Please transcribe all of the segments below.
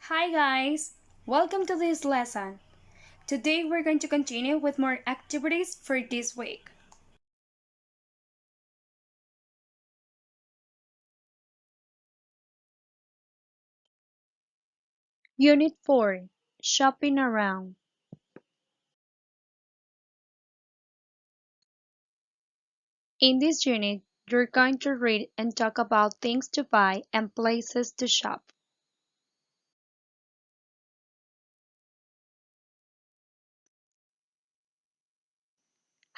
Hi guys! Welcome to this lesson. Today we're going to continue with more activities for this week. Unit 4, Shopping Around. In this unit, you're going to read and talk about things to buy and places to shop.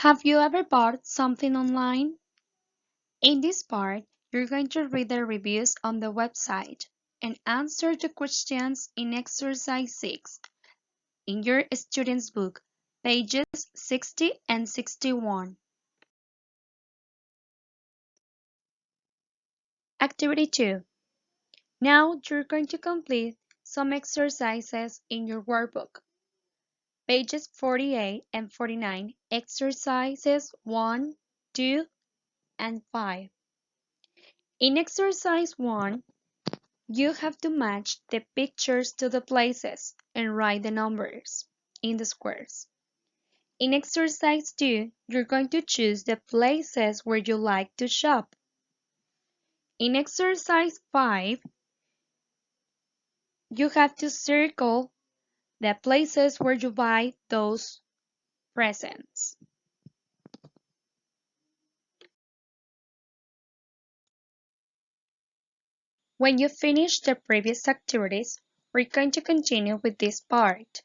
Have you ever bought something online? In this part, you're going to read the reviews on the website and answer the questions in exercise 6 in your student's book, pages 60 and 61. Activity 2. Now you're going to complete some exercises in your workbook. Pages 48 and 49, exercises 1, 2, and 5. In exercise 1, you have to match the pictures to the places and write the numbers in the squares. In exercise 2, you're going to choose the places where you like to shop. In exercise 5, you have to circle the places where you buy those presents. When you finish the previous activities, we're going to continue with this part.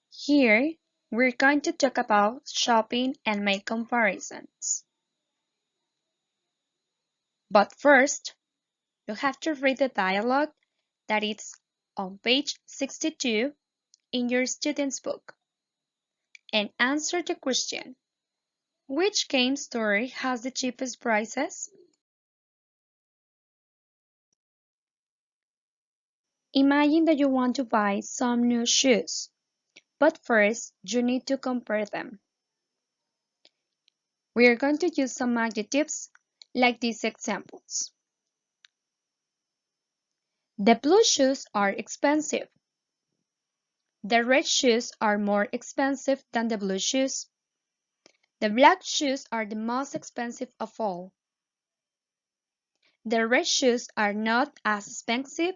Here, we're going to talk about shopping and make comparisons. But first, you have to read the dialogue that is on page 62 in your student's book and answer the question, which game store has the cheapest prices? Imagine that you want to buy some new shoes, but first you need to compare them. We are going to use some adjectives like these examples. The blue shoes are expensive. The red shoes are more expensive than the blue shoes. The black shoes are the most expensive of all. The red shoes are not as expensive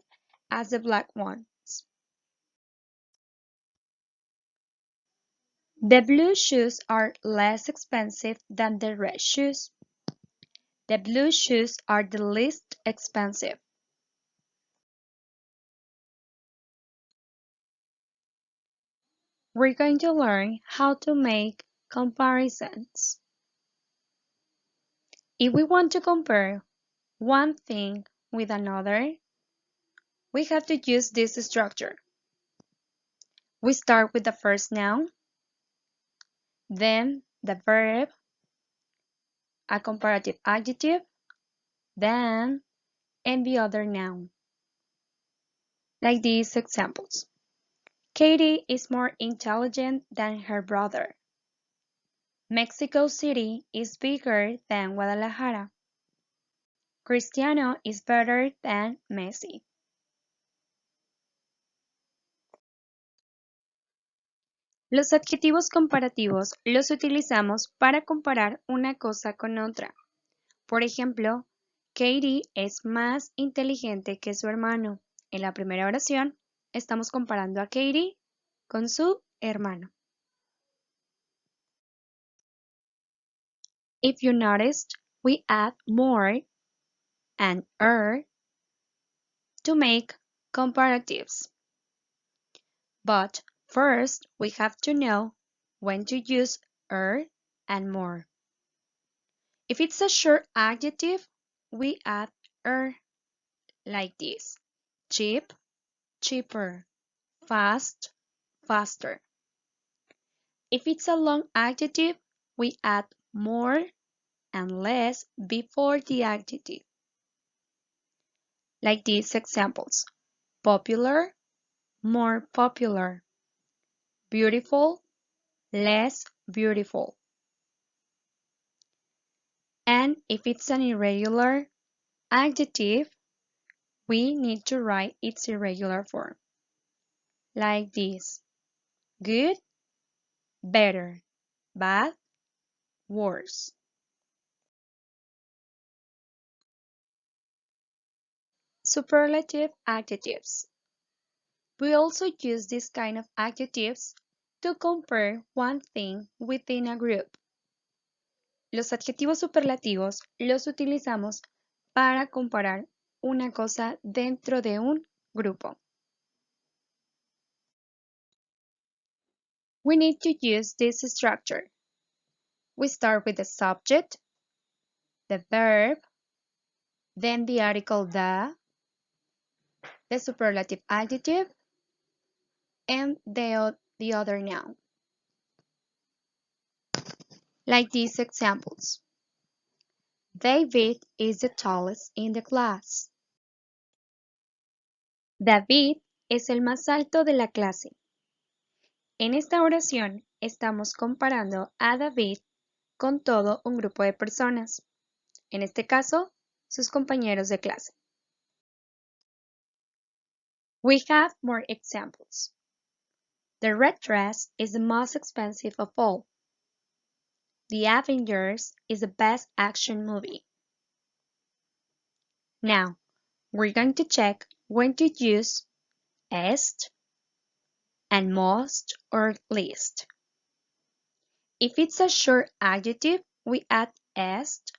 as the black ones. The blue shoes are less expensive than the red shoes. The blue shoes are the least expensive. We're going to learn how to make comparisons. If we want to compare one thing with another, we have to use this structure. We start with the first noun, then the verb, a comparative adjective, then and the other noun. Like these examples. Katie is more intelligent than her brother. Mexico City is bigger than Guadalajara. Cristiano is better than Messi. Los adjetivos comparativos los utilizamos para comparar una cosa con otra. Por ejemplo, Katie es más inteligente que su hermano. En la primera oración, estamos comparando a Katie con su hermano. If you noticed, we add more and to make comparatives. But first, we have to know when to use and more. If it's a short adjective, we add like this. Cheap, cheaper. Fast, faster. If it's a long adjective, we add more and less before the adjective. Like these examples. Popular, more popular. Beautiful, less beautiful. And if it's an irregular adjective, we need to write its irregular form, like this: good, better, bad, worse. Superlative adjectives. We also use this kind of adjectives to compare one thing within a group. Los adjetivos superlativos los utilizamos para comparar una cosa dentro de un grupo. We need to use this structure. We start with the subject, the verb, then the article the superlative adjective, and the other noun. Like these examples. David is the tallest in the class. David es el más alto de la clase. En esta oración estamos comparando a David con todo un grupo de personas, en este caso, sus compañeros de clase. We have more examples. The red dress is the most expensive of all. The Avengers is the best action movie. Now, we're going to check when to use est and most or least. If it's a short adjective, we add est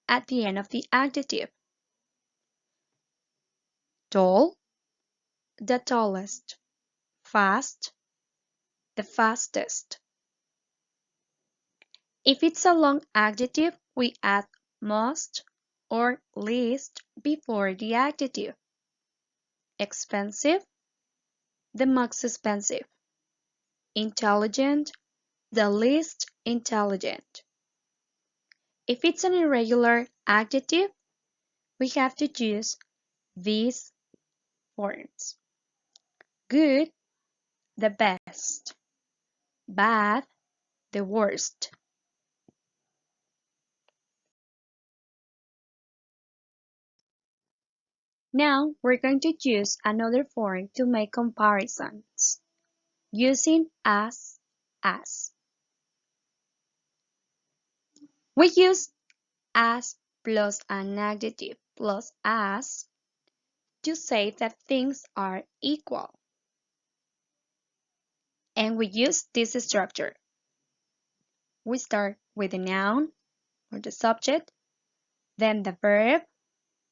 at the end of the adjective. Tall, the tallest. Fast, the fastest. If it's a long adjective, we add most or least before the adjective. Expensive, the most expensive. Intelligent, the least intelligent. If it's an irregular adjective, we have to use these forms. Good, the best. Bad, the worst. Now we're going to use another form to make comparisons, using as. We use as plus an adjective plus as to say that things are equal. And we use this structure. We start with the noun or the subject, then the verb,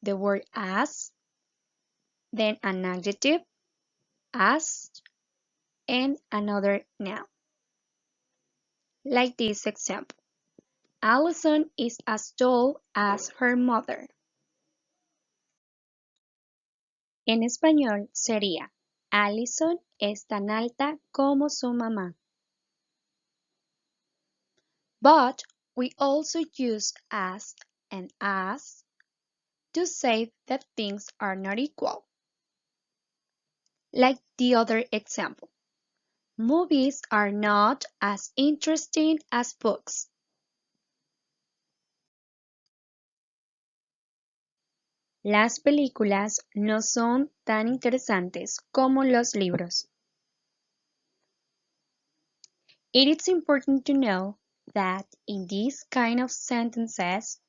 the word as, then an adjective, as, and another noun. Like this example. Allison is as tall as her mother. En español sería, Allison es tan alta como su mamá. But we also use as and as to say that things are not equal. Like the other example. Movies are not as interesting as books. Las películas no son tan interesantes como los libros. It is important to know that in these kind of sentences,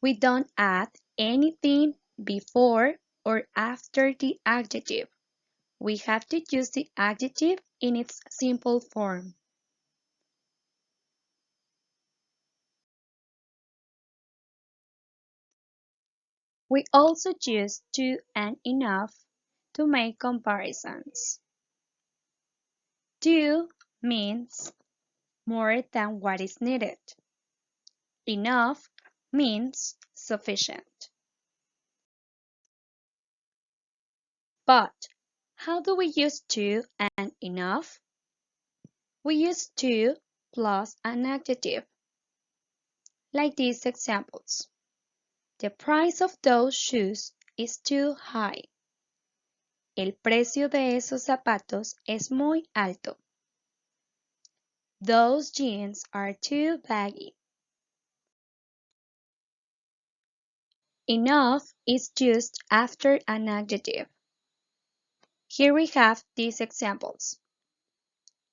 we don't add anything before or after the adjective. We have to use the adjective in its simple form. We also use to and enough to make comparisons. To means more than what is needed. Enough means sufficient. But how do we use to and enough? We use to plus an adjective, like these examples. The price of those shoes is too high. El precio de esos zapatos es muy alto. Those jeans are too baggy. Enough is used after an adjective. Here we have these examples.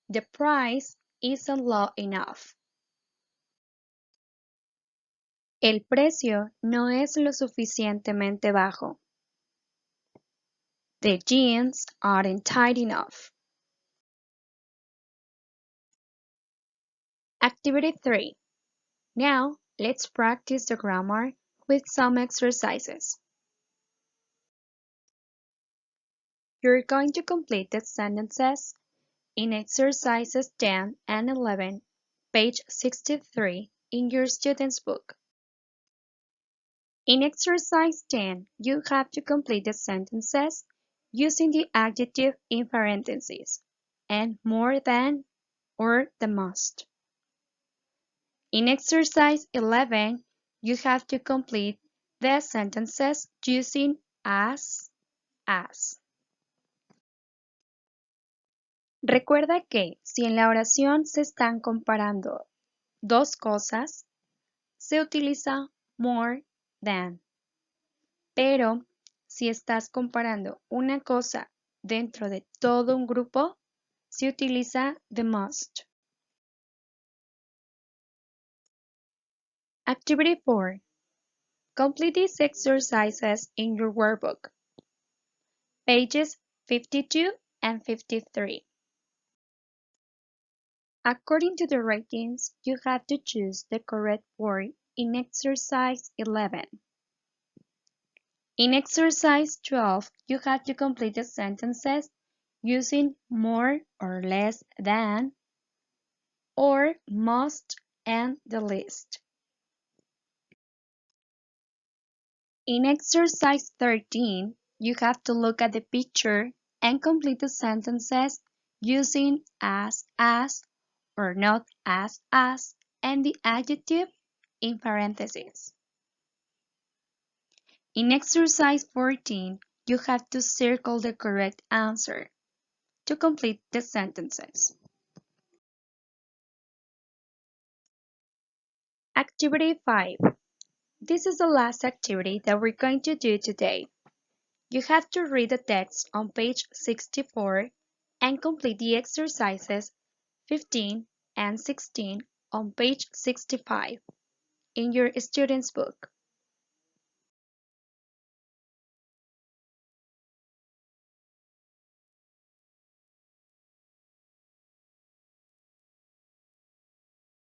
The price isn't low enough. El precio no es lo suficientemente bajo. The jeans aren't tight enough. Activity 3. Now, let's practice the grammar with some exercises. You're going to complete the sentences in exercises 10 and 11, page 63 in your student's book. In exercise 10, you have to complete the sentences using the adjective in parentheses and more than or the most. In exercise 11, you have to complete the sentences using as. Recuerda que si en la oración se están comparando dos cosas, se utiliza more than. Pero si estás comparando una cosa dentro de todo un grupo, se utiliza the must. Activity 4. Complete these exercises in your workbook, pages 52 and 53. According to the ratings, you have to choose the correct word in exercise 11. In exercise 12, you have to complete the sentences using more or less than or must and the list. In exercise 13, you have to look at the picture and complete the sentences using as, or not as, and the adjective in parentheses. In exercise 14, you have to circle the correct answer to complete the sentences. Activity 5. This is the last activity that we're going to do today. You have to read the text on page 64 and complete the exercises 15 and 16 on page 65 in your student's book.